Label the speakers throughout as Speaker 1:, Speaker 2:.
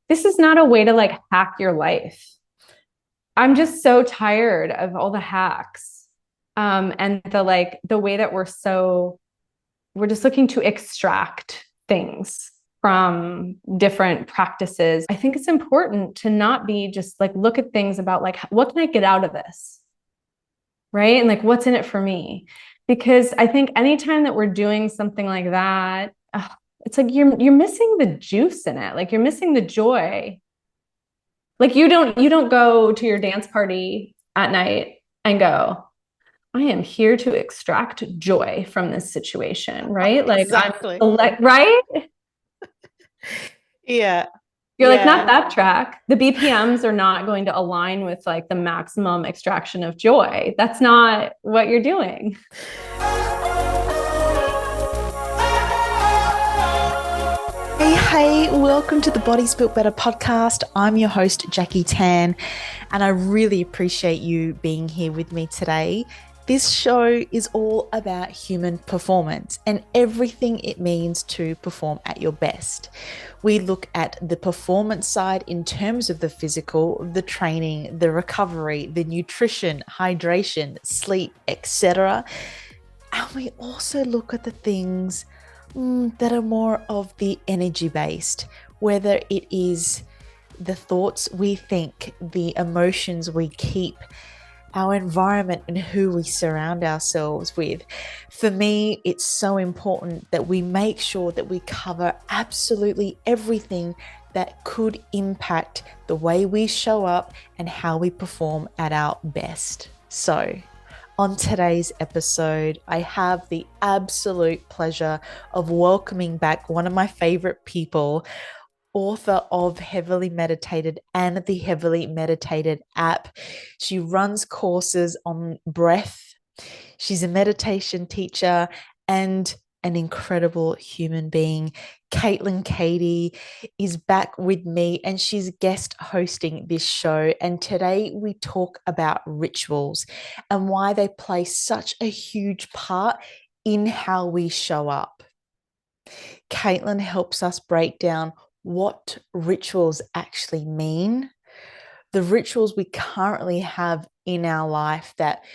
Speaker 1: this is not a way to like hack your life. I'm just so tired of all the hacks. And the way that we're just looking to extract things from different practices. I think it's important to not be just like, look at things about like, what can I get out of this? Right. And like, what's in it for me? Because I think anytime that we're doing something like that, it's like you're missing the juice in it. Like you're missing the joy. Like you don't go to your dance party at night and go, I am here to extract joy from this situation, right? Like
Speaker 2: Exactly.
Speaker 1: right?
Speaker 2: Yeah.
Speaker 1: You're like, not
Speaker 2: Yeah.
Speaker 1: that track. The BPMs are not going to align with like the maximum extraction of joy. That's not what you're doing.
Speaker 2: Hey, welcome to the Bodies Built Better podcast. I'm your host, Jackie Tan, and I really appreciate you being here with me today. This show is all about human performance and everything it means to perform at your best. We look at the performance side in terms of the physical, the training, the recovery, the nutrition, hydration, sleep, etc. And we also look at the things that are more of the energy based, whether it is the thoughts we think, the emotions we keep, our environment and who we surround ourselves with. For me, it's so important that we make sure that we cover absolutely everything that could impact the way we show up and how we perform at our best. So, on today's episode, I have the absolute pleasure of welcoming back one of my favorite people, author of Heavily Meditated and the Heavily Meditated app. She runs courses on breath. She's a meditation teacher and an incredible human being. Cady is back with me and she's guest hosting this show. And today we talk about rituals and why they play such a huge part in how we show up. Caitlin helps us break down what rituals actually mean, the rituals we currently have in our life that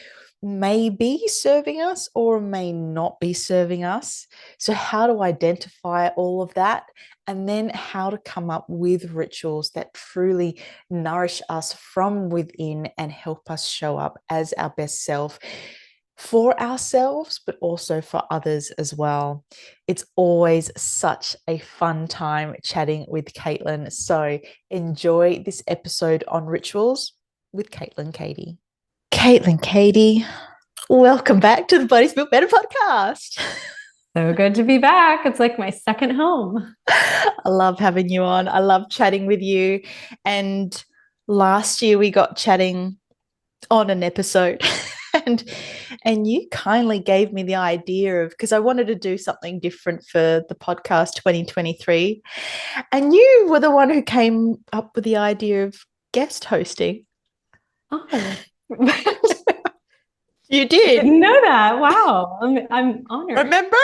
Speaker 2: may be serving us or may not be serving us. So, how to identify all of that, and then how to come up with rituals that truly nourish us from within and help us show up as our best self for ourselves, but also for others as well. It's always such a fun time chatting with Caitlin. So enjoy this episode on rituals with Cady. Cady, welcome back to the Bodies Built Better podcast.
Speaker 1: So good to be back. It's like my second home.
Speaker 2: I love having you on. I love chatting with you. And last year we got chatting on an episode and you kindly gave me the idea of, because I wanted to do something different for the podcast 2023, and you were the one who came up with the idea of guest hosting.
Speaker 1: Oh,
Speaker 2: You
Speaker 1: I
Speaker 2: did.
Speaker 1: didn't know that. Wow. I'm honored.
Speaker 2: Remember?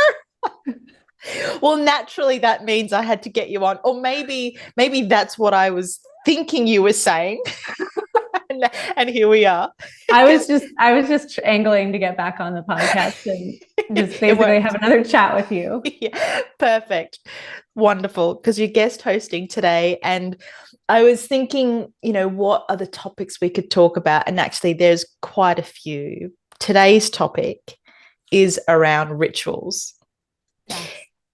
Speaker 2: Well, naturally that means I had to get you on, or maybe that's what I was thinking you were saying. And here we are.
Speaker 1: I was just angling to get back on the podcast and just basically have another chat with you.
Speaker 2: Yeah, perfect. Wonderful. Because you're guest hosting today. And I was thinking, what are the topics we could talk about? And actually, there's quite a few. Today's topic is around rituals.
Speaker 1: Yeah.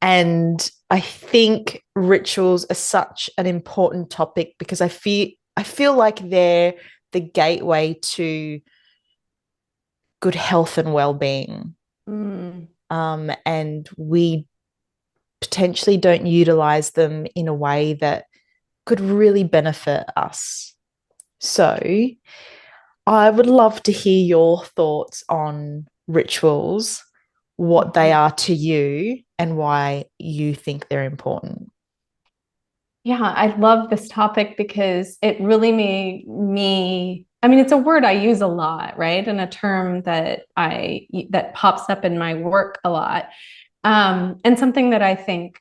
Speaker 2: And I think rituals are such an important topic because I feel like they're the gateway to good health and well-being. And we potentially don't utilize them in a way that could really benefit us. So I would love to hear your thoughts on rituals, what they are to you, and why you think they're important.
Speaker 1: Yeah, I love this topic because it really made me, I mean, it's a word I use a lot, right? And a term that pops up in my work a lot. And something that I think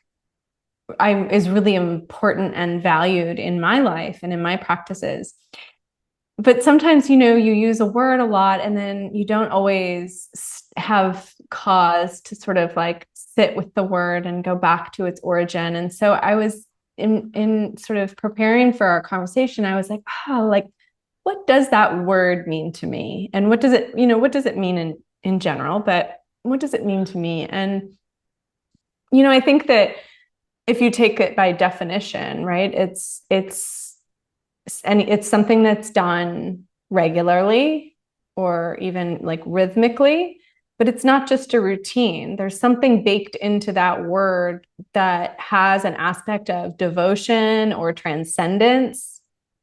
Speaker 1: is really important and valued in my life and in my practices. But sometimes, you use a word a lot and then you don't always have cause to sort of like sit with the word and go back to its origin. And so I was in sort of preparing for our conversation, I was like, like, what does that word mean to me? And what does it mean in general, but what does it mean to me? And, I think that if you take it by definition, right, it's something that's done regularly or even like rhythmically, but it's not just a routine. There's something baked into that word that has an aspect of devotion or transcendence,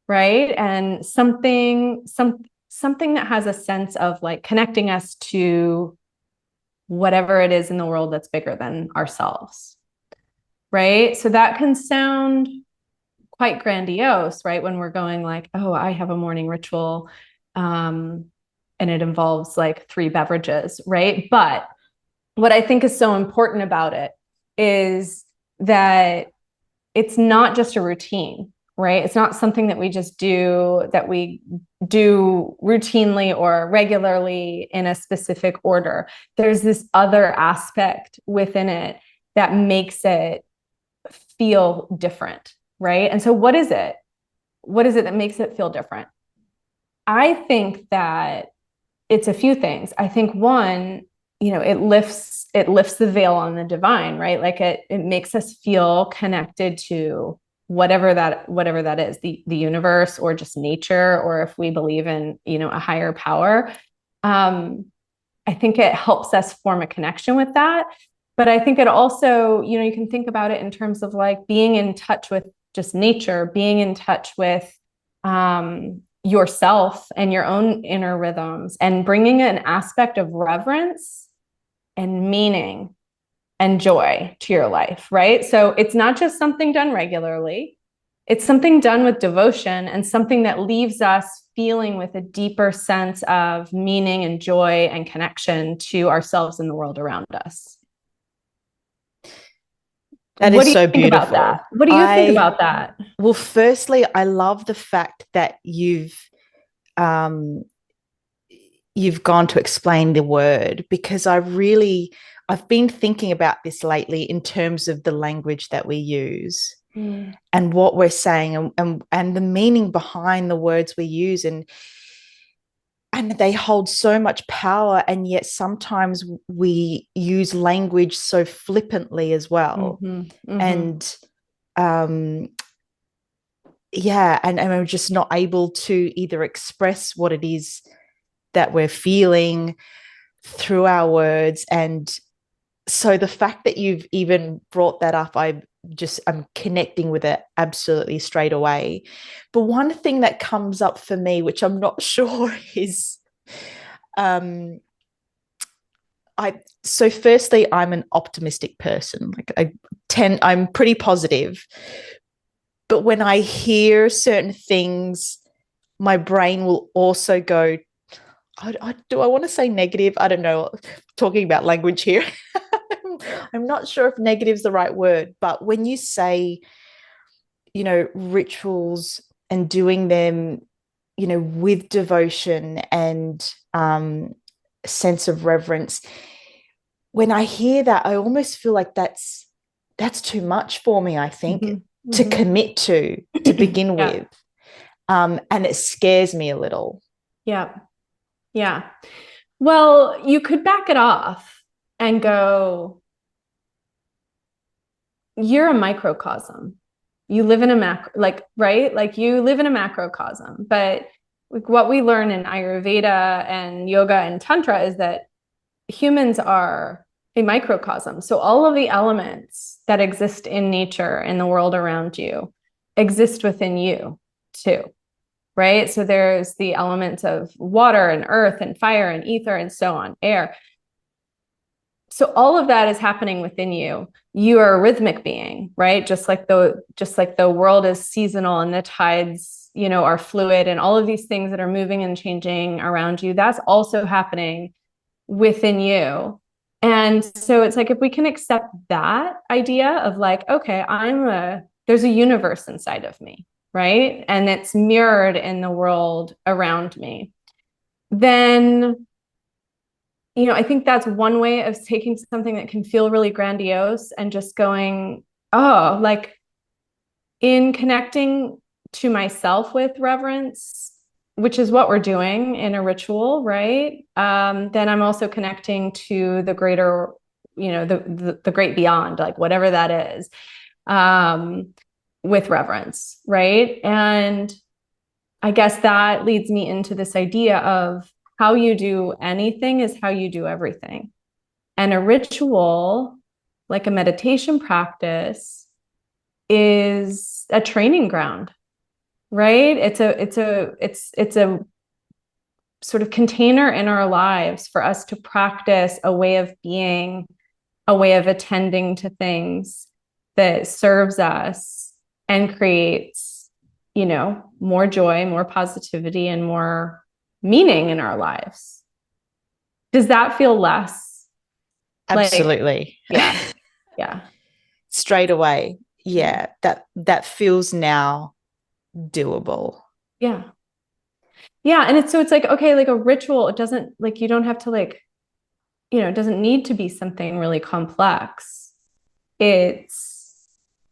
Speaker 1: right? And something that has a sense of like connecting us to whatever it is in the world that's bigger than ourselves, right? So that can sound quite grandiose, right? When we're going like, oh, I have a morning ritual, and it involves like 3 beverages, right? But what I think is so important about it is that it's not just a routine, right? It's not something that we do routinely or regularly in a specific order. There's this other aspect within it that makes it feel different, right? And so what is it? What is it that makes it feel different? I think that it's a few things. I think one, it lifts the veil on the divine, right? Like it makes us feel connected to whatever that is, the universe or just nature, or if we believe in, a higher power. I think it helps us form a connection with that. But I think it also, you can think about it in terms of like being in touch with just nature, being in touch with yourself and your own inner rhythms, and bringing an aspect of reverence and meaning and joy to your life, right? So it's not just something done regularly. It's something done with devotion and something that leaves us feeling with a deeper sense of meaning and joy and connection to ourselves and the world around us.
Speaker 2: That
Speaker 1: What
Speaker 2: is
Speaker 1: do you
Speaker 2: so
Speaker 1: think about
Speaker 2: beautiful.
Speaker 1: that? What do you think about that?
Speaker 2: Well, firstly, I love the fact that um, you've gone to explain the word, because I've been thinking about this lately in terms of the language that we use and what we're saying, and the meaning behind the words we use, and they hold so much power, and yet sometimes we use language so flippantly as well. And yeah, and we're just not able to either express what it is that we're feeling through our words. And so the fact that you've even brought that up, I'm connecting with it absolutely straight away. But one thing that comes up for me, which I'm not sure, is so firstly, I'm an optimistic person. Like I'm pretty positive. But when I hear certain things, my brain will also go, do I want to say negative? I don't know. Talking about language here. I'm not sure if negative is the right word, but when you say, rituals and doing them, with devotion and sense of reverence, when I hear that, I almost feel like that's too much for me, I think, to commit to begin with. And it scares me a little.
Speaker 1: Yeah. Yeah. Well, you could back it off and go, you're a microcosm. You live in a macro, like, right? Like you live in a macrocosm. But like what we learn in Ayurveda and yoga and Tantra is that humans are a microcosm. So all of the elements that exist in nature and the world around you exist within you too, right? So there's the elements of water and earth and fire and ether and so on, air. So all of that is happening within you. You are a rhythmic being, right? Just like the world is seasonal and the tides, are fluid, and all of these things that are moving and changing around you, that's also happening within you. And so it's like, if we can accept that idea of like, okay, there's a universe inside of me, right? And it's mirrored in the world around me. Then, I think that's one way of taking something that can feel really grandiose and just going, oh, like in connecting to myself with reverence, which is what we're doing in a ritual, right? Then I'm also connecting to the greater, the great beyond, like whatever that is, um, with reverence, right? And I guess that leads me into this idea of how you do anything is how you do everything. And a ritual, like a meditation practice, is a training ground, right? It's a sort of container in our lives for us to practice a way of being, a way of attending to things that serves us and creates, more joy, more positivity, and more meaning in our lives. Does that feel less like,
Speaker 2: Absolutely.
Speaker 1: yeah, yeah,
Speaker 2: Straight away. Yeah, that feels now doable.
Speaker 1: yeah, yeah. And it's like, okay, like a ritual, it doesn't like, you don't have to like, it doesn't need to be something really complex. It's,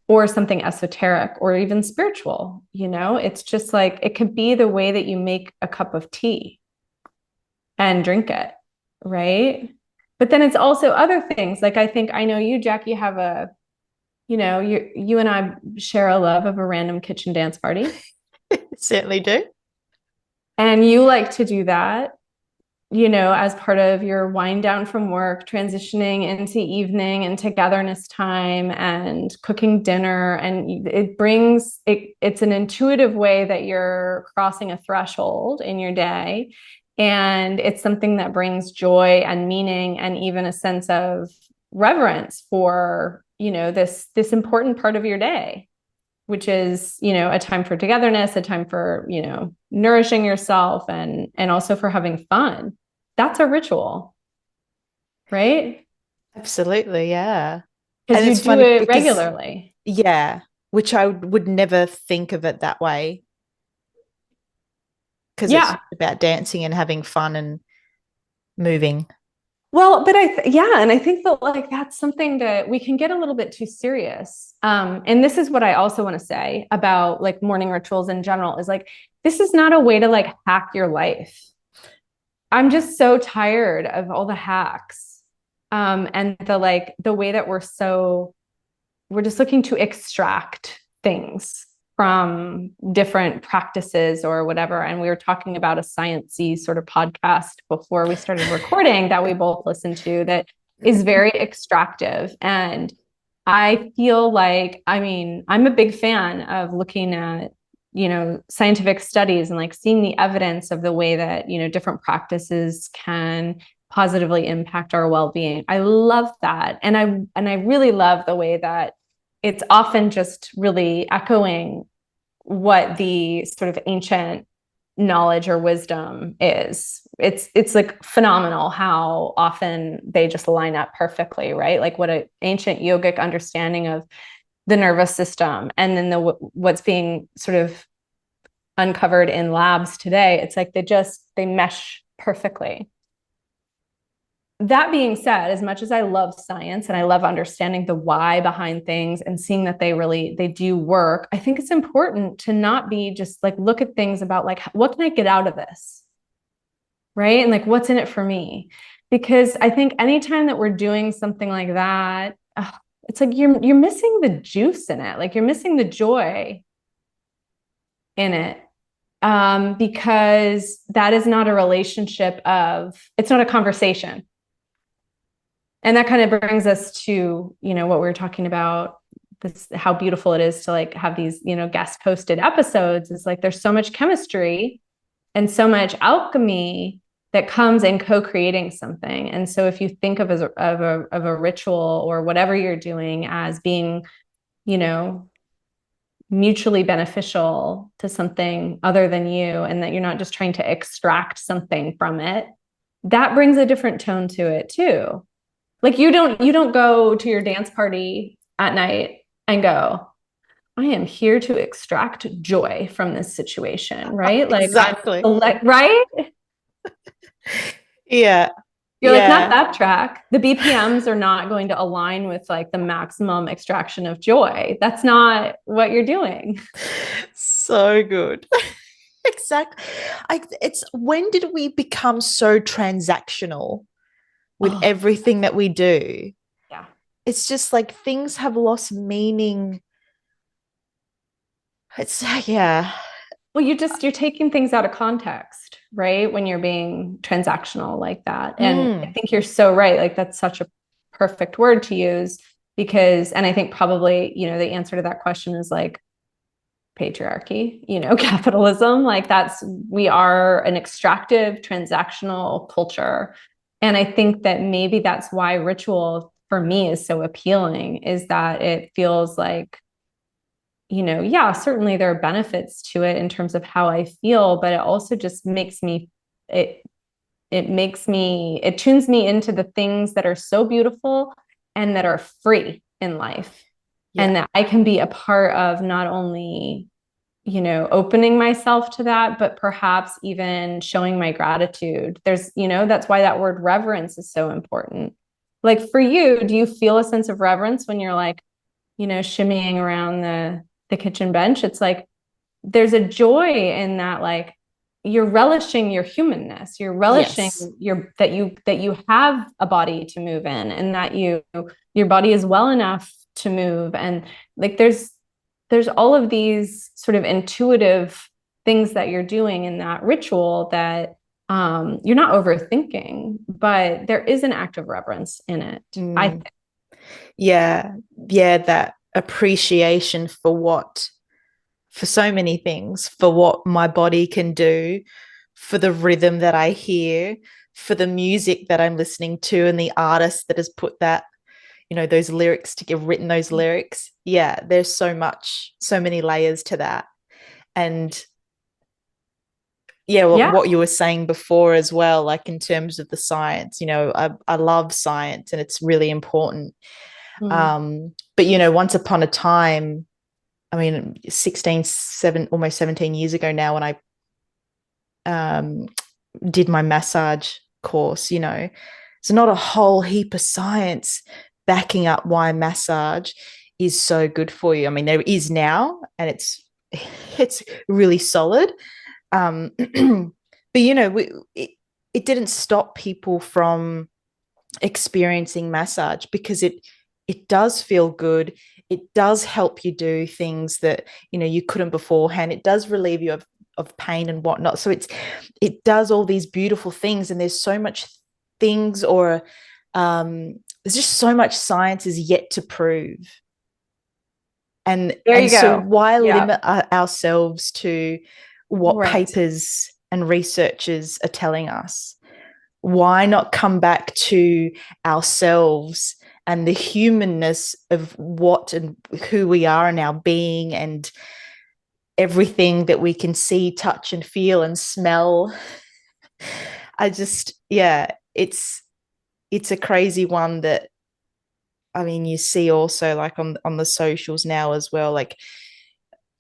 Speaker 1: or something esoteric or even spiritual, it's just like, it could be the way that you make a cup of tea and drink it, right? But then it's also other things. Like, I know you, Jackie, have you and I share a love of a random kitchen dance party.
Speaker 2: Certainly do.
Speaker 1: And you like to do that, as part of your wind down from work, transitioning into evening and togetherness time and cooking dinner. And it's an intuitive way that you're crossing a threshold in your day. And it's something that brings joy and meaning and even a sense of reverence for, this important part of your day, which is, a time for togetherness, a time for, nourishing yourself and also for having fun. That's a ritual, right?
Speaker 2: Absolutely, yeah.
Speaker 1: Because
Speaker 2: And
Speaker 1: you
Speaker 2: it's
Speaker 1: do
Speaker 2: funny
Speaker 1: it
Speaker 2: because,
Speaker 1: regularly.
Speaker 2: yeah, which I would never think of it that way because it's
Speaker 1: Yeah.
Speaker 2: just about dancing and having fun and moving.
Speaker 1: Well, but yeah, and I think that like that's something that we can get a little bit too serious. And this is what I also want to say about like morning rituals in general is like this is not a way to like hack your life. I'm just so tired of all the hacks. And the way that we're just looking to extract things from different practices or whatever. And we were talking about a sciencey sort of podcast before we started recording that we both listened to that is very extractive. And I feel like, I'm a big fan of looking at, scientific studies and like seeing the evidence of the way that, different practices can positively impact our well-being. I love that. And I really love the way that it's often just really echoing what the sort of ancient knowledge or wisdom is. It's like phenomenal how often they just line up perfectly, right? Like what an ancient yogic understanding of the nervous system and then what's being sort of uncovered in labs today. It's like they mesh perfectly. That being said, as much as I love science and I love understanding the why behind things and seeing that they do work, I think it's important to not be just like look at things about like what can I get out of this? Right? And like what's in it for me? Because I think anytime that we're doing something like that, it's like you're missing the juice in it. Like you're missing the joy in it. Because that is not a relationship it's not a conversation. And that kind of brings us to, what we were talking about, this, how beautiful it is to like have these, guest posted episodes. It's like there's so much chemistry and so much alchemy that comes in co-creating something. And so if you think of a ritual or whatever you're doing as being, mutually beneficial to something other than you, and that you're not just trying to extract something from it, that brings a different tone to it too. Like you don't go to your dance party at night and go, I am here to extract joy from this situation, right? Like
Speaker 2: Exactly.
Speaker 1: right?
Speaker 2: Yeah.
Speaker 1: You're like, not
Speaker 2: Yeah.
Speaker 1: that track. The BPMs are not going to align with like the maximum extraction of joy. That's not what you're doing.
Speaker 2: So good. Exactly. It's when did we become so transactional with
Speaker 1: Oh,
Speaker 2: everything that we do?
Speaker 1: yeah.
Speaker 2: It's just like things have lost meaning. It's yeah.
Speaker 1: Well, you're taking things out of context, right? When you're being transactional like that. And I
Speaker 2: Mm,
Speaker 1: think you're so right. Like that's such a perfect word to use because, and I think probably, the answer to that question is like patriarchy, capitalism. Like we are an extractive, transactional culture. And I think that maybe that's why ritual for me is so appealing, is that it feels like, yeah, certainly there are benefits to it in terms of how I feel, but it also just it, it tunes me into the things that are so beautiful and that are free in life.
Speaker 2: yeah.
Speaker 1: And that I can be a part of not only, opening myself to that, but perhaps even showing my gratitude. That's why that word reverence is so important. Like for you, do you feel a sense of reverence when you're like, shimmying around the kitchen bench? It's like there's a joy in that, like you're relishing your humanness, you're relishing
Speaker 2: Yes.
Speaker 1: that you have a body to move in, and that your body is well enough to move. And like there's all of these sort of intuitive things that you're doing in that ritual that you're not overthinking, but there is an act of reverence in it. I
Speaker 2: Mm, yeah. Yeah. That appreciation for so many things, for what my body can do, for the rhythm that I hear, for the music that I'm listening to, and the artist that has put that, those lyrics to get written those lyrics. Yeah, there's so many layers to that. And yeah,
Speaker 1: yeah.
Speaker 2: what you were saying before as well, like in terms of the science, I love science and it's really important.
Speaker 1: Mm.
Speaker 2: But once upon a time, I mean, almost 17 years ago now, when I um, did my massage course, it's not a whole heap of science backing up why massage is so good for you. I mean, there is now, and it's really solid. But it didn't stop people from experiencing massage because it does feel good. It does help you do things that you couldn't beforehand. It does relieve you of pain and whatnot. So it does all these beautiful things, and there's so much things, or there's just so much science is yet to prove. and
Speaker 1: There you
Speaker 2: and so
Speaker 1: go.
Speaker 2: why
Speaker 1: Yeah.
Speaker 2: limit ourselves to what
Speaker 1: Right.
Speaker 2: papers and researchers are telling us? Why not come back to ourselves and the humanness of what and who we are and our being and everything that we can see, touch, and feel and smell? I just, yeah, it's a crazy one that, I mean, you see also like on the socials now as well, like,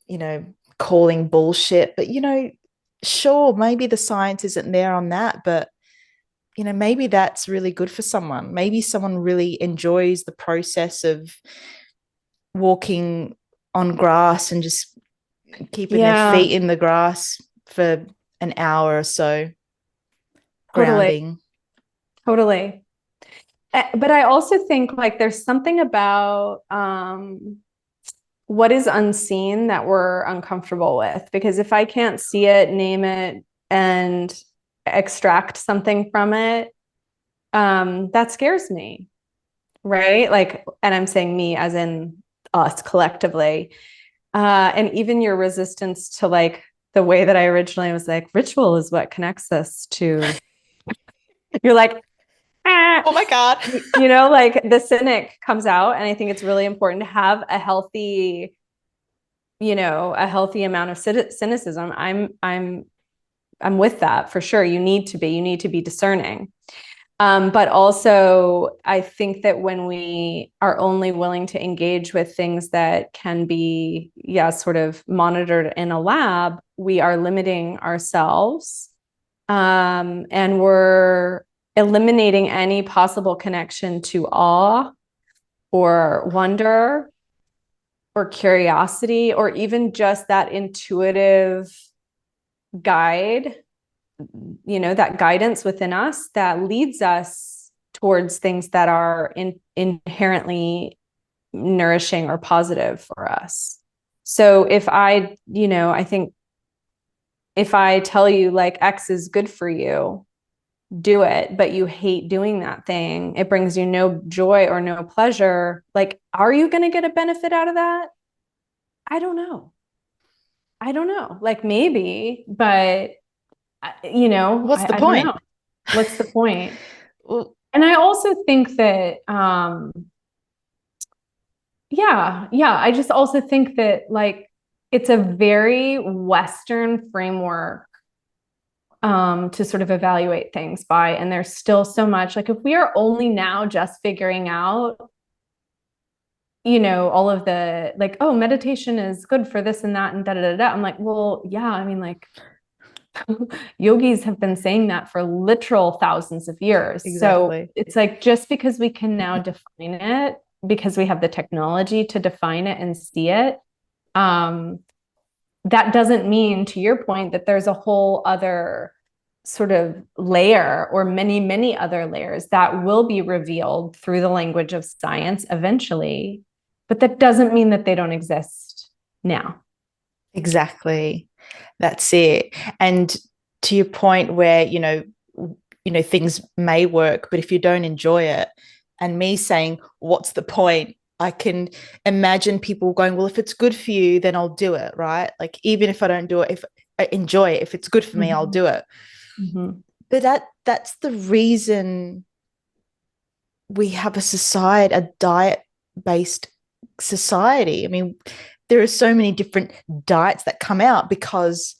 Speaker 2: you know, calling bullshit. But, sure, maybe the science isn't there on that, but, maybe that's really good for someone. Maybe someone really enjoys the process of walking on grass and just keeping their
Speaker 1: Yeah,
Speaker 2: feet in the grass for an hour or so,
Speaker 1: totally.
Speaker 2: grounding.
Speaker 1: Totally. But I also think like there's something about what is unseen that we're uncomfortable with. Because if I can't see it, name it, and extract something from it, that scares me, right? Like, and I'm saying me as in us collectively. And even your resistance to like the way that I originally was like, ritual is what connects us to. You're like, ah.
Speaker 2: Oh my God.
Speaker 1: Like the cynic comes out, and I think it's really important to have a healthy amount of cynicism. I'm with that for sure. You need to be discerning. But also, I think that when we are only willing to engage with things that can be, yeah, sort of monitored in a lab, we are limiting ourselves. And we're eliminating any possible connection to awe or wonder or curiosity, or even just that intuitive guide, that guidance within us that leads us towards things that are inherently nourishing or positive for us. So if I think if I tell you like X is good for you, do it, but you hate doing that thing, it brings you no joy or no pleasure, like, are you going to get a benefit out of that? I don't know. Like, maybe, but
Speaker 2: What's the
Speaker 1: I don't
Speaker 2: point?
Speaker 1: know. What's the point?
Speaker 2: Well,
Speaker 1: And I also think that, yeah, I just also think that like it's a very Western framework to sort of evaluate things by. And there's still so much, like, if we are only now just figuring out, all of the like, oh, meditation is good for this and that and da da da da. I'm like, well, yeah, I mean, like, yogis have been saying that for literal thousands of years. So
Speaker 2: exactly.
Speaker 1: it's like, just because we can now define it, because we have the technology to define it and see it, that doesn't mean, to your point, that there's a whole other sort of layer or many, many other layers that will be revealed through the language of science eventually. But that doesn't mean that they don't exist now.
Speaker 2: Exactly. That's it. And to your point where, things may work, but if you don't enjoy it, and me saying, what's the point? I can imagine people going, well, if it's good for you, then I'll do it, right? Like, even if I don't do it, if I enjoy it, if it's good for me, I'll do it.
Speaker 1: Mm-hmm.
Speaker 2: But that's the reason we have a diet-based society. I mean, there are so many different diets that come out because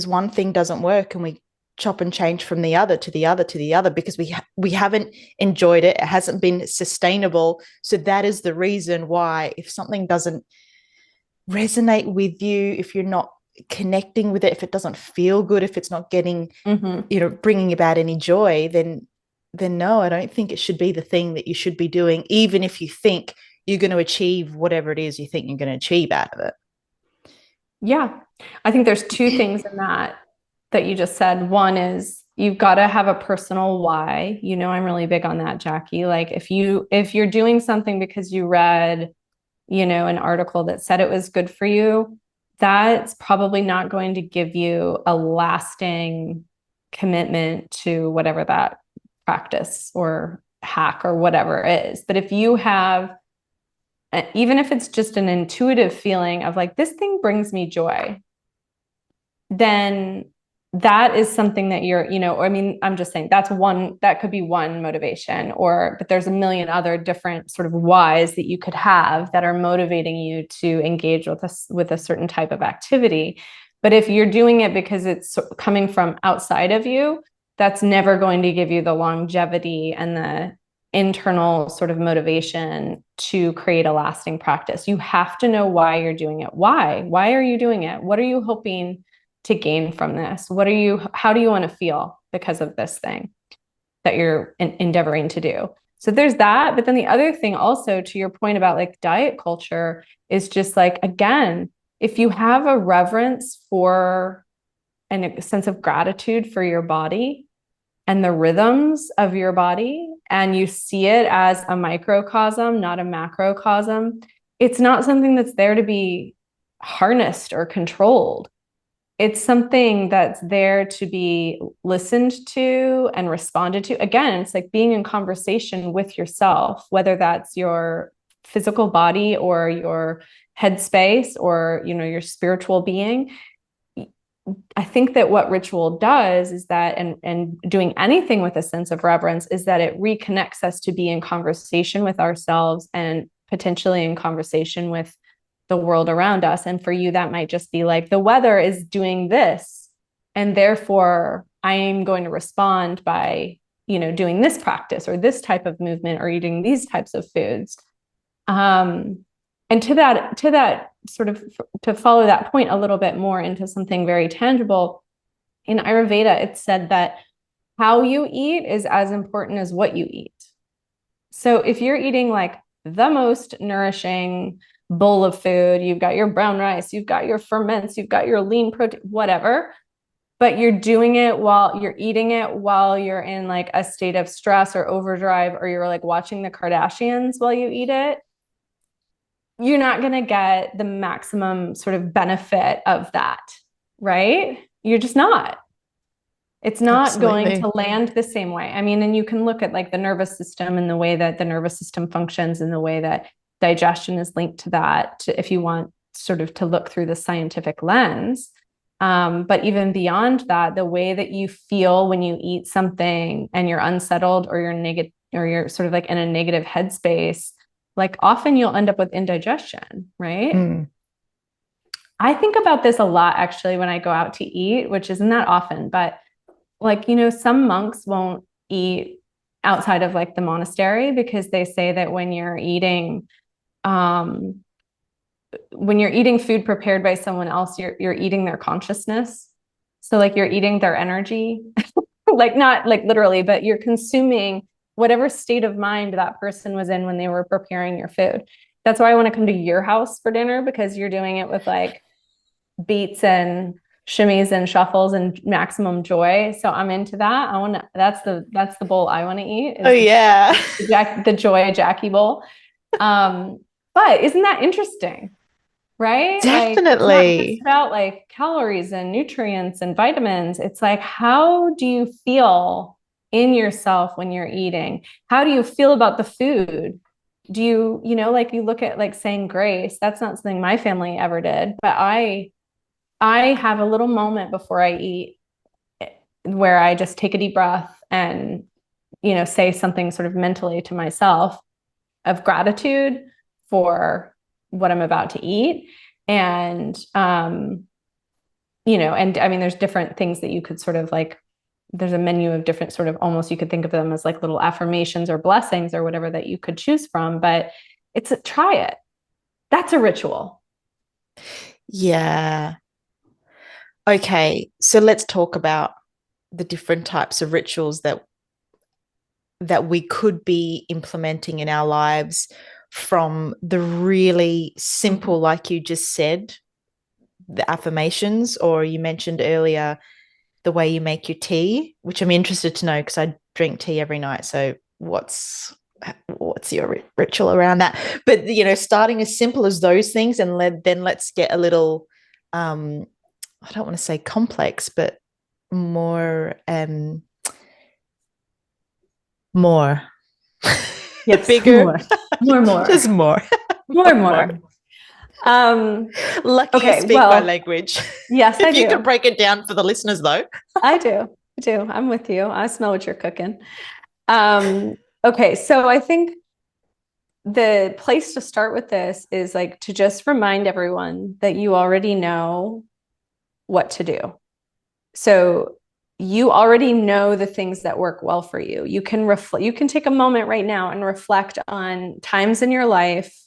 Speaker 2: one thing doesn't work and we chop and change from the other to the other to the other because we haven't enjoyed it. It hasn't been sustainable. So that is the reason why, if something doesn't resonate with you, if you're not connecting with it, if it doesn't feel good, if it's not getting, bringing about any joy, then no, I don't think it should be the thing that you should be doing, even if you think you're going to achieve whatever it is you think you're going to achieve out of it.
Speaker 1: Yeah. I think there's two things in that you just said. One is you've got to have a personal why. I'm really big on that, Jackie. Like, if you're doing something because you read, an article that said it was good for you, that's probably not going to give you a lasting commitment to whatever that practice or hack or whatever is. But if you have, even if it's just an intuitive feeling of like, this thing brings me joy, then that is something that I mean, I'm just saying that could be one motivation, but there's a million other different sort of whys that you could have that are motivating you to engage with a certain type of activity. But if you're doing it because it's coming from outside of you, that's never going to give you the longevity and the internal sort of motivation to create a lasting practice. You have to know why you're doing it. Why are you doing it? What are you hoping to gain from this? How do you want to feel because of this thing that you're endeavoring to do? So there's that. But then the other thing also, to your point about like diet culture, is just like, again, if you have a reverence for and a sense of gratitude for your body and the rhythms of your body, and you see it as a microcosm, not a macrocosm, it's not something that's there to be harnessed or controlled. It's something that's there to be listened to and responded to. Again, it's like being in conversation with yourself, whether that's your physical body or your headspace or, your spiritual being. I think that what ritual does is that, and doing anything with a sense of reverence, is that it reconnects us to be in conversation with ourselves and potentially in conversation with the world around us. And for you, that might just be like, the weather is doing this, and therefore I am going to respond by doing this practice or this type of movement or eating these types of foods. And to that sort of, to follow that point a little bit more into something very tangible, in Ayurveda, it's said that how you eat is as important as what you eat. So if you're eating like the most nourishing bowl of food, you've got your brown rice, you've got your ferments, you've got your lean protein, whatever, but you're doing it while you're eating it while you're in like a state of stress or overdrive, or you're like watching the Kardashians while you eat it, you're not going to get the maximum sort of benefit of that, right? You're just not. It's not going to land the same way. I mean, and you can look at like the nervous system and the way that the nervous system functions and the way that digestion is linked to that, if you want sort of to look through the scientific lens. But even beyond that, the way that you feel when you eat something and you're unsettled or you're negative or you're sort of like in a negative headspace, like often you'll end up with indigestion, right? I think about this a lot actually when I go out to eat, which isn't that often, but like, some monks won't eat outside of like the monastery because they say that when you're eating food prepared by someone else, you're eating their consciousness. So like you're eating their energy, like not like literally, but you're consuming whatever state of mind that person was in when they were preparing your food. That's why I want to come to your house for dinner, because you're doing it with like beats and shimmies and shuffles and maximum joy. So I'm into that. That's the bowl I want to eat.
Speaker 2: Oh yeah.
Speaker 1: The joy Jackie bowl. But isn't that interesting? Right?
Speaker 2: Definitely.
Speaker 1: Like, it's not just about like calories and nutrients and vitamins. It's like, how do you feel in yourself when you're eating? How do you feel about the food? Do you, like you look at like saying grace, that's not something my family ever did, but I have a little moment before I eat where I just take a deep breath and, say something sort of mentally to myself of gratitude for what I'm about to eat. And, and I mean, there's different things that you could sort of like, there's a menu of different sort of, almost you could think of them as like little affirmations or blessings or whatever that you could choose from, but try it. That's a ritual.
Speaker 2: Yeah. Okay, so let's talk about the different types of rituals that we could be implementing in our lives, from the really simple, like you just said, the affirmations, or you mentioned earlier the way you make your tea, which I'm interested to know because I drink tea every night. So what's your ritual around that? But starting as simple as those things, and then let's get a little I don't want to say complex, but more
Speaker 1: Yes,
Speaker 2: bigger,
Speaker 1: more
Speaker 2: just more.
Speaker 1: Lucky
Speaker 2: okay, you speak my language.
Speaker 1: Yes, I do.
Speaker 2: You can break it down for the listeners though.
Speaker 1: I do. I'm with you. I smell what you're cooking. Okay, so I think the place to start with this is like to just remind everyone that you already know what to do. So you already know the things that work well for you. You can take a moment right now and reflect on times in your life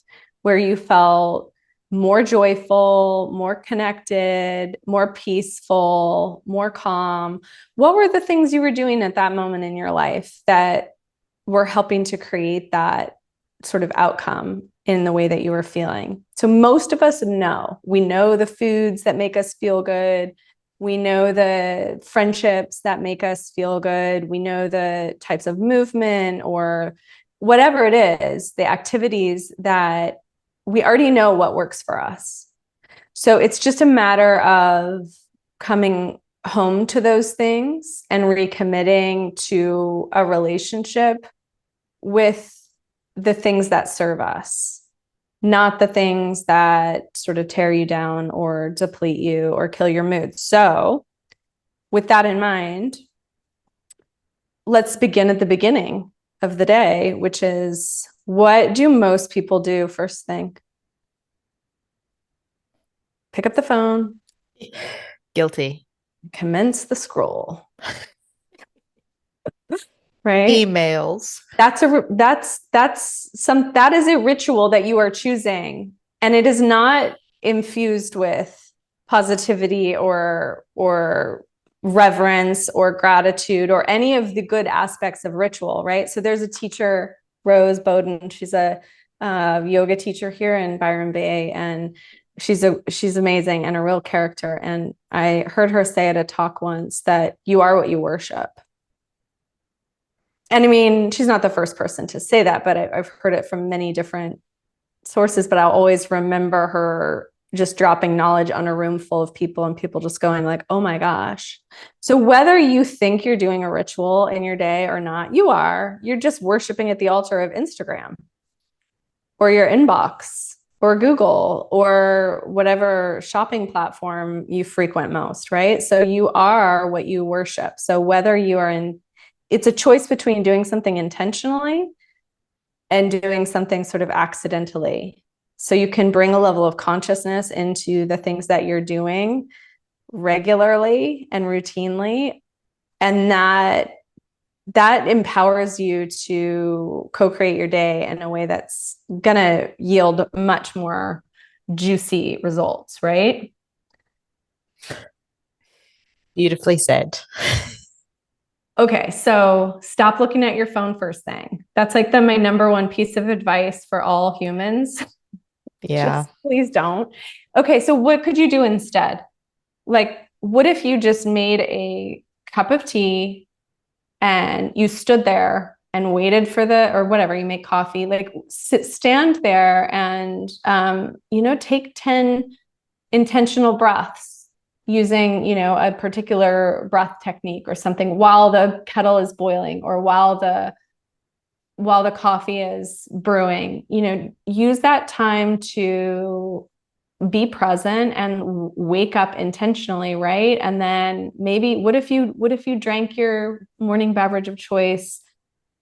Speaker 1: where you felt more joyful, more connected, more peaceful, more calm. What were the things you were doing at that moment in your life that were helping to create that sort of outcome in the way that you were feeling? So most of us know. We know the foods that make us feel good. We know the friendships that make us feel good. We know the types of movement or whatever it is, the activities that we already know what works for us. So it's just a matter of coming home to those things and recommitting to a relationship with the things that serve us, not the things that sort of tear you down or deplete you or kill your mood. So with that in mind, let's begin at the beginning of the day, which is, what do most people do first thing? Pick up the phone.
Speaker 2: Guilty.
Speaker 1: Commence the scroll. right?
Speaker 2: Emails.
Speaker 1: That is a ritual that you are choosing, and it is not infused with positivity or reverence or gratitude or any of the good aspects of ritual, right? So there's a teacher, Rose Bowden. She's a yoga teacher here in Byron Bay, and she's amazing and a real character. And I heard her say at a talk once that you are what you worship. And I mean, she's not the first person to say that, but I've heard it from many different sources. But I'll always remember her just dropping knowledge on a room full of people and people just going like, oh my gosh. So whether you think you're doing a ritual in your day or not, you're just worshiping at the altar of Instagram or your inbox or Google or whatever shopping platform you frequent most, right? So you are what you worship. So whether you are in, it's a choice between doing something intentionally and doing something sort of accidentally. So you can bring a level of consciousness into the things that you're doing regularly and routinely, and that empowers you to co-create your day in a way that's going to yield much more juicy results, right?
Speaker 2: Beautifully said.
Speaker 1: Okay, so stop looking at your phone first thing. That's like my number one piece of advice for all humans.
Speaker 2: Yeah.
Speaker 1: Just please don't. Okay, so what could you do instead? Like, what if you just made a cup of tea and you stood there and waited for or whatever, you make coffee, like stand there and, take 10 intentional breaths using, a particular breath technique or something while the kettle is boiling or while the coffee is brewing, use that time to be present and wake up intentionally, right? And then maybe what if you drank your morning beverage of choice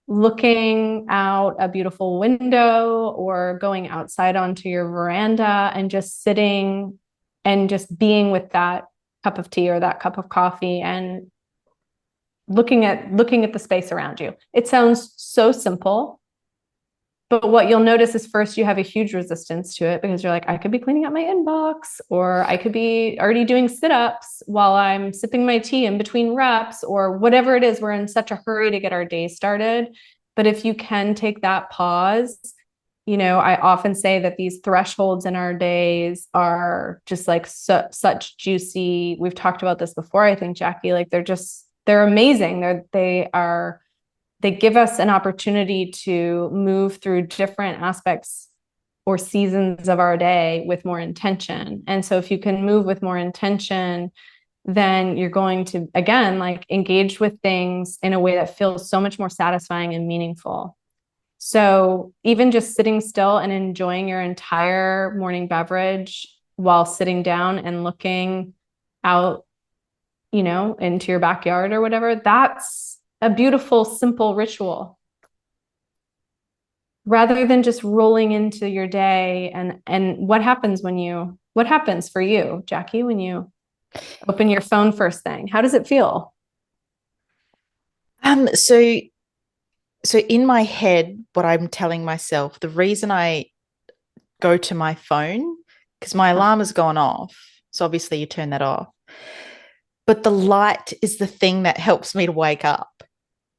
Speaker 1: looking out a beautiful window or going outside onto your veranda and just sitting and just being with that cup of tea or that cup of coffee and looking at the space around you. It sounds so simple, but what you'll notice is first you have a huge resistance to it because you're like, I could be cleaning up my inbox, or I could be already doing sit-ups while I'm sipping my tea in between reps, or whatever it is. We're in such a hurry to get our day started. But if you can take that pause, I often say that these thresholds in our days are just like such juicy. We've talked about this before, I think, Jackie, like they're amazing. They give us an opportunity to move through different aspects or seasons of our day with more intention. And so if you can move with more intention, then you're going to, again, like engage with things in a way that feels so much more satisfying and meaningful. So even just sitting still and enjoying your entire morning beverage while sitting down and looking out, into your backyard or whatever, that's a beautiful, simple ritual rather than just rolling into your day. And what happens for you, Jackie, when you open your phone first thing? How does it feel?
Speaker 2: So in my head, what I'm telling myself, the reason I go to my phone, because my alarm has gone off. So obviously you turn that off. But the light is the thing that helps me to wake up.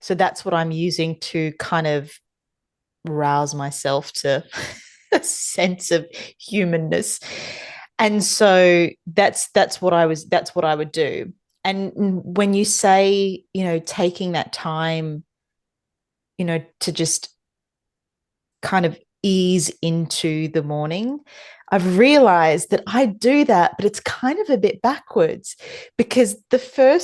Speaker 2: So that's what I'm using to kind of rouse myself to a sense of humanness. And so that's what I would do. And when you say, taking that time, to just kind of ease into the morning, I've realized that I do that, but it's kind of a bit backwards because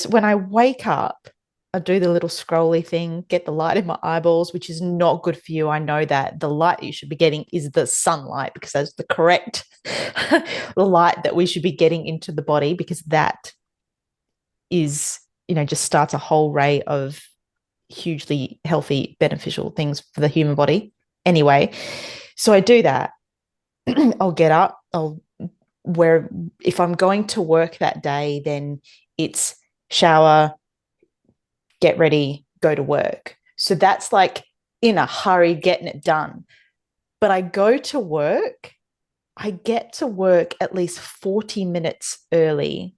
Speaker 2: when I wake up, I do the little scrolly thing, get the light in my eyeballs, which is not good for you. I know that the light you should be getting is the sunlight because that's the correct light that we should be getting into the body, because that is, just starts a whole array of hugely healthy, beneficial things for the human body. Anyway, so I do that. I'll get up. If I'm going to work that day, then it's shower, get ready, go to work. So that's like in a hurry getting it done. But I go to work, I get to work at least 40 minutes early.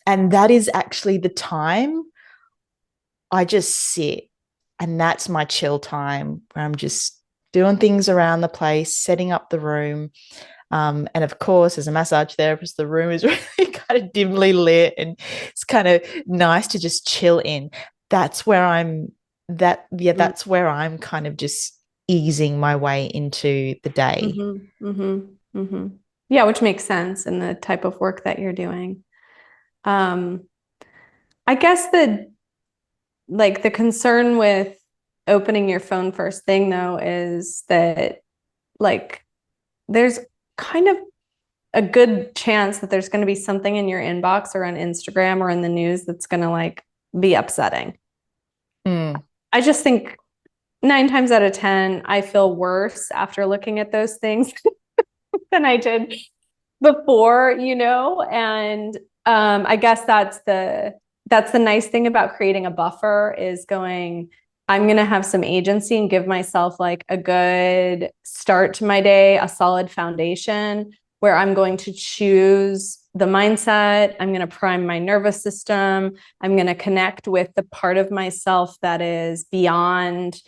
Speaker 2: And that is actually the time I just sit. And that's my chill time where I'm just doing things around the place, setting up the room. And of course, as a massage therapist, the room is really kind of dimly lit and it's kind of nice to just chill in. That's where I'm that's where I'm kind of just easing my way into the day.
Speaker 1: Mm-hmm, mm-hmm, mm-hmm. Yeah, which makes sense in the type of work that you're doing. Um, I guess the concern with opening your phone first thing though is that like there's kind of a good chance that there's going to be something in your inbox or on Instagram or in the news that's going to like be upsetting.
Speaker 2: Mm.
Speaker 1: I just think 9 times out of 10, I feel worse after looking at those things than I did before, and I guess that's the nice thing about creating a buffer is going, I'm going to have some agency and give myself like a good start to my day, a solid foundation where I'm going to choose the mindset. I'm going to prime my nervous system. I'm going to connect with the part of myself that is beyond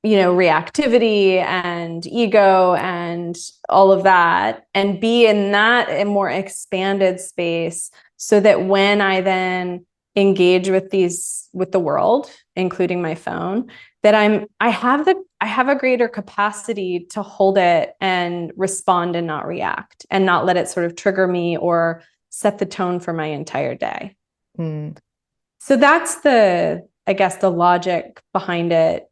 Speaker 1: reactivity and ego and all of that, and be in that a more expanded space so that when I then engage with the world, including my phone, that I have a greater capacity to hold it and respond and not react and not let it sort of trigger me or set the tone for my entire day.
Speaker 2: Mm.
Speaker 1: So that's I guess, the logic behind it.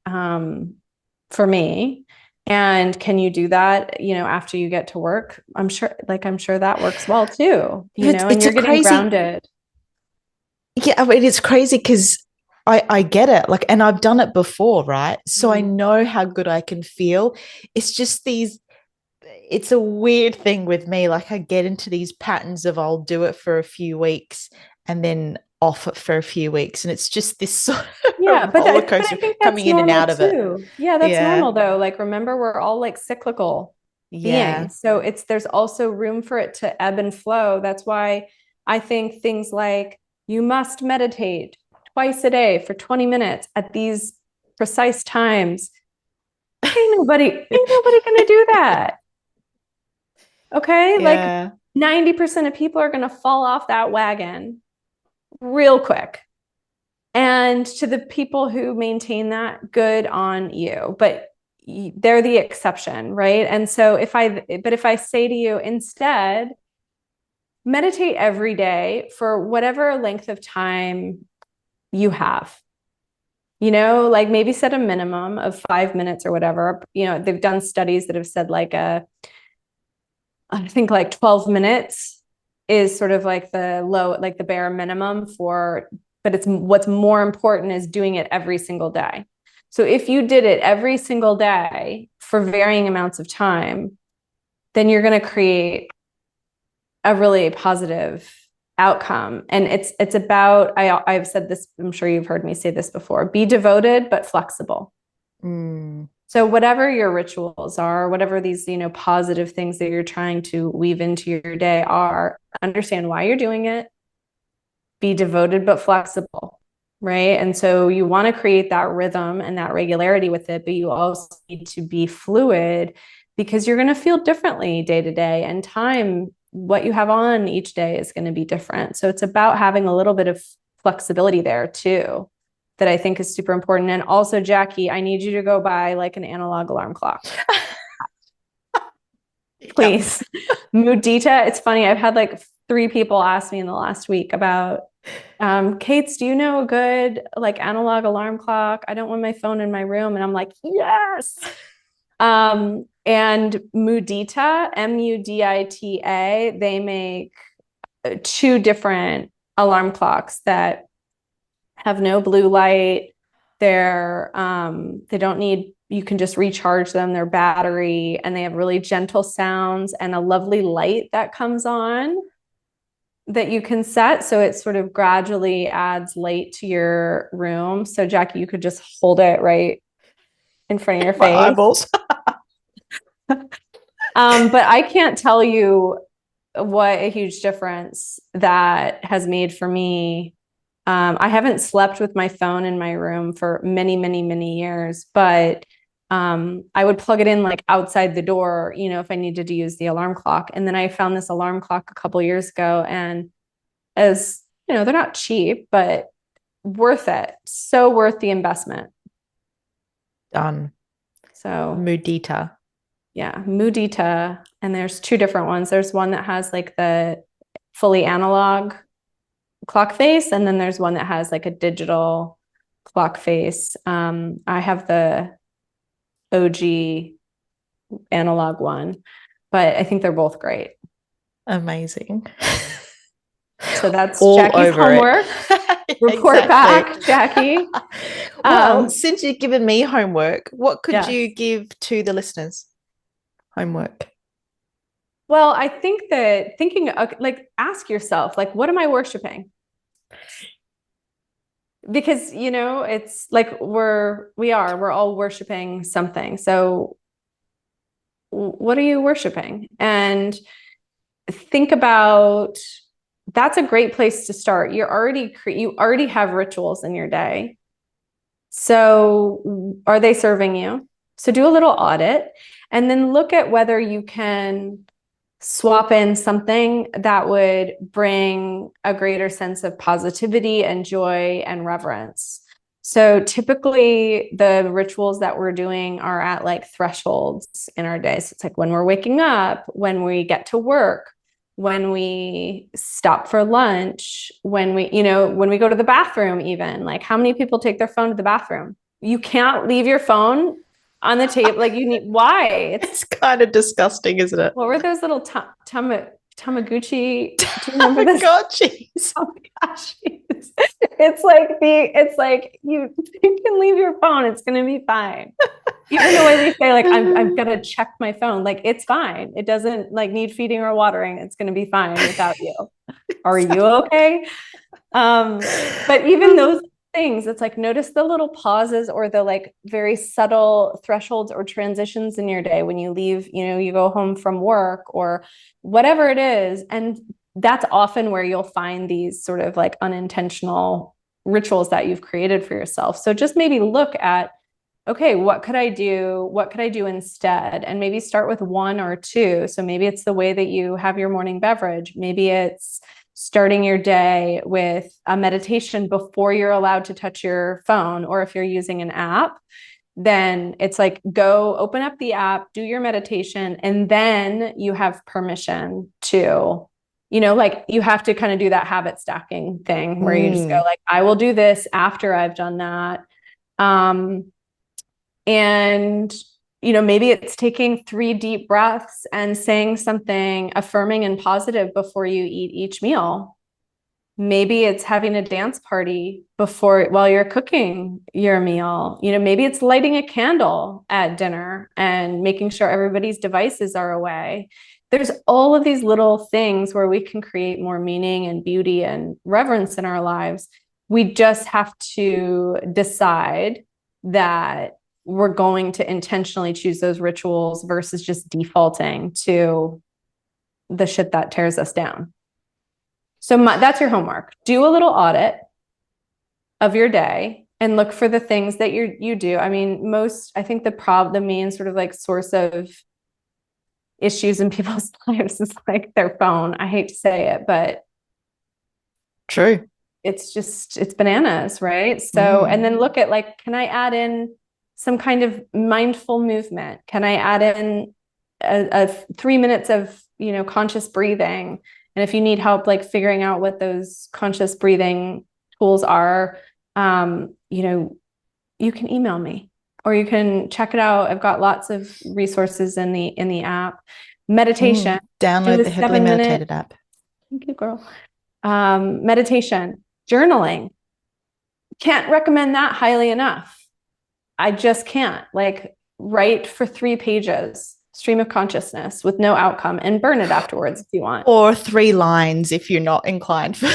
Speaker 1: For me. And can you do that, after you get to work? I'm sure that works well too, and
Speaker 2: It's
Speaker 1: you're
Speaker 2: a
Speaker 1: getting
Speaker 2: crazy,
Speaker 1: grounded.
Speaker 2: yeah, I mean, it's crazy because I get it. Like, and I've done it before, right? So I know how good I can feel. It's just it's a weird thing with me. Like, I get into these patterns of I'll do it for a few weeks and then off it for a few weeks. And it's just this sort
Speaker 1: Yeah,
Speaker 2: of
Speaker 1: but
Speaker 2: roller
Speaker 1: but I
Speaker 2: coaster
Speaker 1: think that's
Speaker 2: coming in and
Speaker 1: normal
Speaker 2: out of it.
Speaker 1: too. Yeah, that's
Speaker 2: Yeah.
Speaker 1: normal though. Like, remember, we're all like cyclical
Speaker 2: Yeah.
Speaker 1: beings. So there's also room for it to ebb and flow. That's why I think things like you must meditate twice a day for 20 minutes at these precise times. Ain't nobody gonna do that. Okay, like
Speaker 2: Yeah.
Speaker 1: 90% of people are going to fall off that wagon real quick. And to the people who maintain that, good on you. But they're the exception, right? And so if I say to you instead, meditate every day for whatever length of time you have. Like maybe set a minimum of 5 minutes or whatever. They've done studies that have said like I think like 12 minutes is sort of like like the bare minimum but what's more important is doing it every single day. So if you did it every single day for varying amounts of time, then you're going to create a really positive outcome. And it's about, I've said this, I'm sure you've heard me say this before, be devoted, but flexible.
Speaker 2: Mm.
Speaker 1: So whatever your rituals are, whatever these, positive things that you're trying to weave into your day are, understand why you're doing it, be devoted but flexible, right? And so you want to create that rhythm and that regularity with it, but you also need to be fluid because you're going to feel differently day to day, and what you have on each day is going to be different. So it's about having a little bit of flexibility there too, that I think is super important. And also, Jackie, I need you to go buy like an analog alarm clock. Please. Mudita. It's funny. I've had like 3 people ask me in the last week about, Kate, do you know a good like analog alarm clock? I don't want my phone in my room. And I'm like, yes. And Mudita, Mudita, they make 2 different alarm clocks that have no blue light. They don't need, you can just recharge them, their battery, and they have really gentle sounds and a lovely light that comes on. that you can set. So it sort of gradually adds light to your room. So Jackie, you could just hold it right in front of your
Speaker 2: My
Speaker 1: face.
Speaker 2: eyeballs.
Speaker 1: But I can't tell you what a huge difference that has made for me. I haven't slept with my phone in my room for many, many, many years, but I would plug it in like outside the door, if I needed to use the alarm clock. And then I found this alarm clock a couple years ago, and as they're not cheap, but worth it. So worth the investment.
Speaker 2: Done.
Speaker 1: So
Speaker 2: Mudita.
Speaker 1: yeah, Mudita. And there's two different ones. There's one that has like the fully analog clock face, and then there's one that has like a digital clock face. I have the OG analog one, but I think they're both great.
Speaker 2: Amazing.
Speaker 1: So that's
Speaker 2: All
Speaker 1: Jackie's
Speaker 2: over
Speaker 1: homework.
Speaker 2: it.
Speaker 1: Report
Speaker 2: Exactly.
Speaker 1: back, Jackie.
Speaker 2: Well, since you've given me homework, what could
Speaker 1: yes.
Speaker 2: you give to the listeners? Homework.
Speaker 1: Well, I think that ask yourself, like, what am I worshiping? Because, it's like we're all worshiping something. So what are you worshiping? And think about, that's a great place to start. You already have rituals in your day. So are they serving you? So do a little audit, and then look at whether you can swap in something that would bring a greater sense of positivity and joy and reverence. So typically the rituals that we're doing are at like thresholds in our day. So it's like when we're waking up, when we get to work, when we stop for lunch, when we go to the bathroom, even. Like, how many people take their phone to the bathroom? You can't leave your phone on the table. Like, why?
Speaker 2: It's kind of disgusting, isn't it?
Speaker 1: What were those little Tamagotchi? Do you remember this?
Speaker 2: Tamagotchis.
Speaker 1: Tamagotchis. It's like you can leave your phone. It's going to be fine. Even the way we say, like, I'm going to check my phone. Like, it's fine. It doesn't like need feeding or watering. It's going to be fine without you. Are you okay? But even those things, it's like, notice the little pauses or the like very subtle thresholds or transitions in your day when you leave, you go home from work or whatever it is. And that's often where you'll find these sort of like unintentional rituals that you've created for yourself. So just maybe look at, okay, what could I do? What could I do instead? And maybe start with one or two. So maybe it's the way that you have your morning beverage. Maybe it's starting your day with a meditation before you're allowed to touch your phone. Or if you're using an app, then it's like, go open up the app, do your meditation, and then you have permission to, like, you have to kind of do that habit stacking thing where you just go like, I will do this after I've done that. And maybe it's taking 3 deep breaths and saying something affirming and positive before you eat each meal. Maybe it's having a dance party while you're cooking your meal. Maybe it's lighting a candle at dinner and making sure everybody's devices are away. There's all of these little things where we can create more meaning and beauty and reverence in our lives. We just have to decide that we're going to intentionally choose those rituals versus just defaulting to the shit that tears us down. So that's your homework. Do a little audit of your day and look for the things that you do. I mean, I think the main sort of like source of issues in people's lives is like their phone. I hate to say it, but
Speaker 2: true.
Speaker 1: It's bananas, right? So, and then look at like, can I add in some kind of mindful movement? Can I add in a 3 minutes of, conscious breathing? And if you need help, like figuring out what those conscious breathing tools are, you can email me or you can check it out. I've got lots of resources in the app. Meditation.
Speaker 2: Download the Happily Meditated app.
Speaker 1: Thank you, girl. Meditation, journaling. Can't recommend that highly enough. I just can't. Like, write for 3 pages. stream of consciousness with no outcome, and burn it afterwards if you want.
Speaker 2: Or 3 lines if you're not inclined for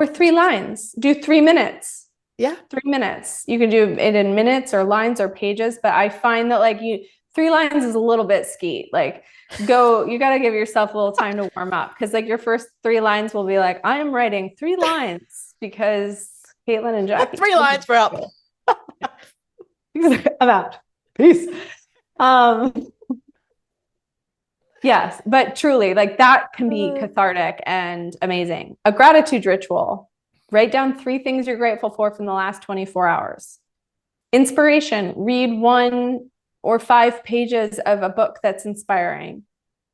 Speaker 1: or 3 lines. Do 3 minutes.
Speaker 2: Yeah.
Speaker 1: 3 minutes. You can do it in minutes or lines or pages, but I find that like 3 lines is a little bit skeet. Like you got to give yourself a little time to warm up, because like your first 3 lines will be like, I am writing 3 lines because Caitlin and Jackie.
Speaker 2: 3 lines for up.
Speaker 1: I'm out. Peace. Yes, but truly, like that can be cathartic and amazing. A gratitude ritual. Write down 3 things you're grateful for from the last 24 hours. Inspiration. Read 1 or 5 pages of a book that's inspiring.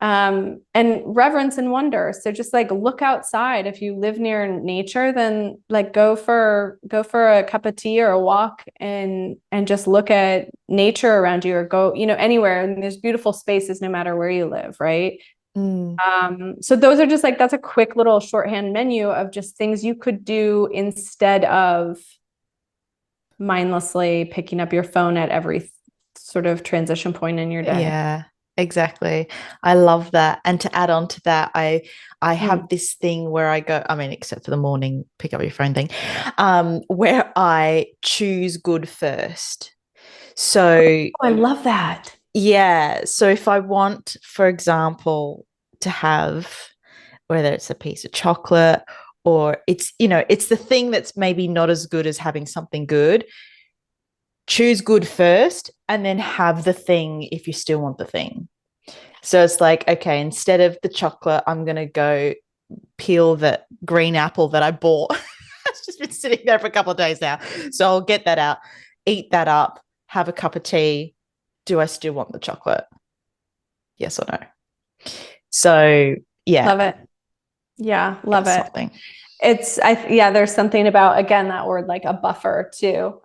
Speaker 1: And reverence and wonder. So just like look outside. If you live near nature, then like go for a cup of tea or a walk and just look at nature around you, or go, anywhere. And there's beautiful spaces no matter where you live, right? So those are just like, that's a quick little shorthand menu of just things you could do instead of mindlessly picking up your phone at every sort of transition point in your day.
Speaker 2: Yeah. Exactly. I love that. And to add on to that, I have this thing where I go, I mean, except for the morning, pick up your phone thing, where I choose good first. So
Speaker 1: I love that.
Speaker 2: Yeah. So if I want, for example, to have, whether it's a piece of chocolate or it's the thing that's maybe not as good as having something good, choose good first and then have the thing if you still want the thing. So it's like, okay, instead of the chocolate, I'm going to go peel the green apple that I bought. It's just been sitting there for a couple of days now. So I'll get that out, eat that up, have a cup of tea. Do I still want the chocolate? Yes or no? So, yeah.
Speaker 1: Love it. Yeah, love it.
Speaker 2: Something.
Speaker 1: There's something about, again, that word, like a buffer too,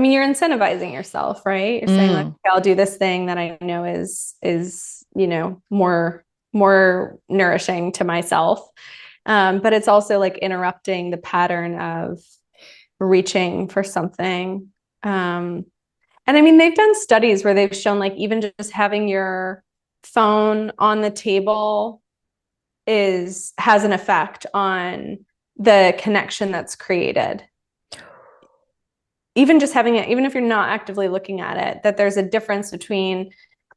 Speaker 1: you're incentivizing yourself, right? You're saying like, okay, I'll do this thing that I know is more nourishing to myself. But it's also like interrupting the pattern of reaching for something. And they've done studies where they've shown like even just having your phone on the table has an effect on the connection that's created. Even just having it, even if you're not actively looking at it, that there's a difference between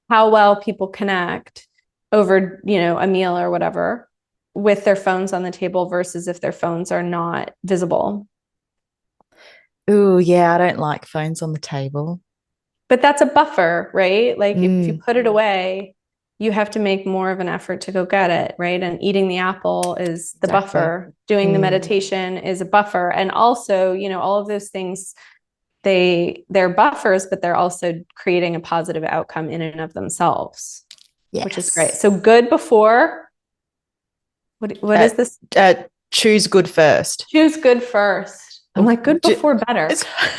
Speaker 1: how well people connect over, a meal or whatever with their phones on the table versus if their phones are not visible.
Speaker 2: Ooh, yeah, I don't like phones on the table.
Speaker 1: But that's a buffer, right? Like if you put it away, you have to make more of an effort to go get it, right? And eating the apple is the buffer. Doing the meditation is a buffer. And also, all of those things, they're buffers, but they're also creating a positive outcome in and of themselves, which is great. So good before, what is this?
Speaker 2: Choose good first.
Speaker 1: Choose good first. I'm like, good before better.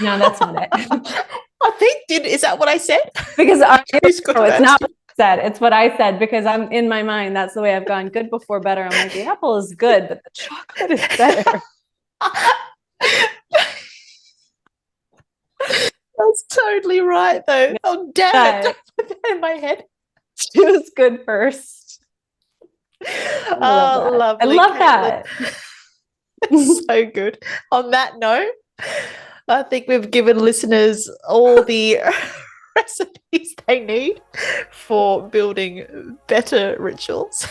Speaker 1: No, that's not it.
Speaker 2: I think, is that what I said?
Speaker 1: Because it's not what I said. It's what I said, because I'm in my mind. That's the way I've gone. Good before better. I'm like, the apple is good, but the chocolate is better.
Speaker 2: That's totally right, though. Oh, damn it. I put that in my head.
Speaker 1: Choose good first.
Speaker 2: Oh, lovely.
Speaker 1: I love that.
Speaker 2: So good. On that note, I think we've given listeners all the recipes they need for building better rituals.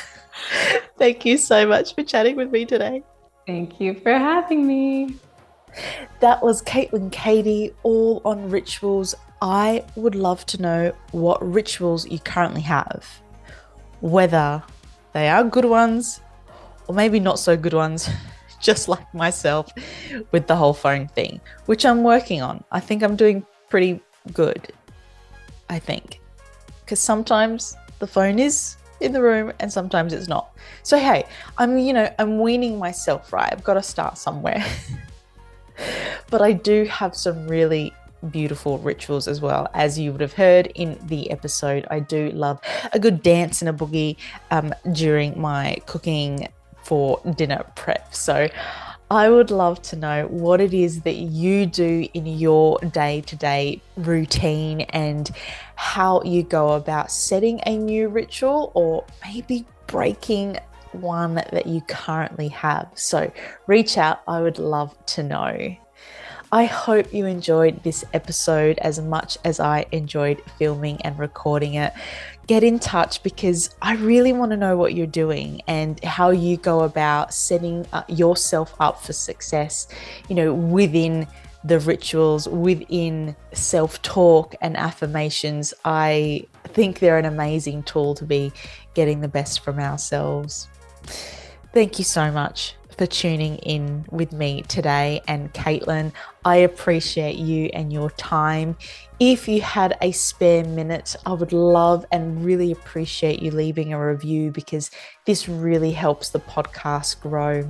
Speaker 2: Thank you so much for chatting with me today.
Speaker 1: Thank you for having me.
Speaker 2: That was Caitlin Cady, all on rituals. I would love to know what rituals you currently have, whether they are good ones or maybe not so good ones, just like myself with the whole phone thing, which I'm working on. I think I'm doing pretty good, I think, because sometimes the phone is in the room and sometimes it's not. So, hey, I'm weaning myself, right? I've got to start somewhere. But I do have some really beautiful rituals as well. As you would have heard in the episode, I do love a good dance and a boogie during my cooking for dinner prep. So I would love to know what it is that you do in your day-to-day routine and how you go about setting a new ritual or maybe breaking one that you currently have. So reach out. I would love to know. I hope you enjoyed this episode as much as I enjoyed filming and recording it. Get in touch because I really want to know what you're doing and how you go about setting yourself up for success, within the rituals, within self-talk and affirmations. I think they're an amazing tool to be getting the best from ourselves. Thank you so much for tuning in with me today. And Caitlin, I appreciate you and your time. If you had a spare minute, I would love and really appreciate you leaving a review because this really helps the podcast grow.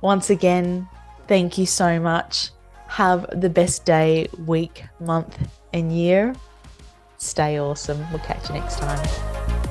Speaker 2: Once again, thank you so much. Have the best day, week, month, and year. Stay awesome. We'll catch you next time.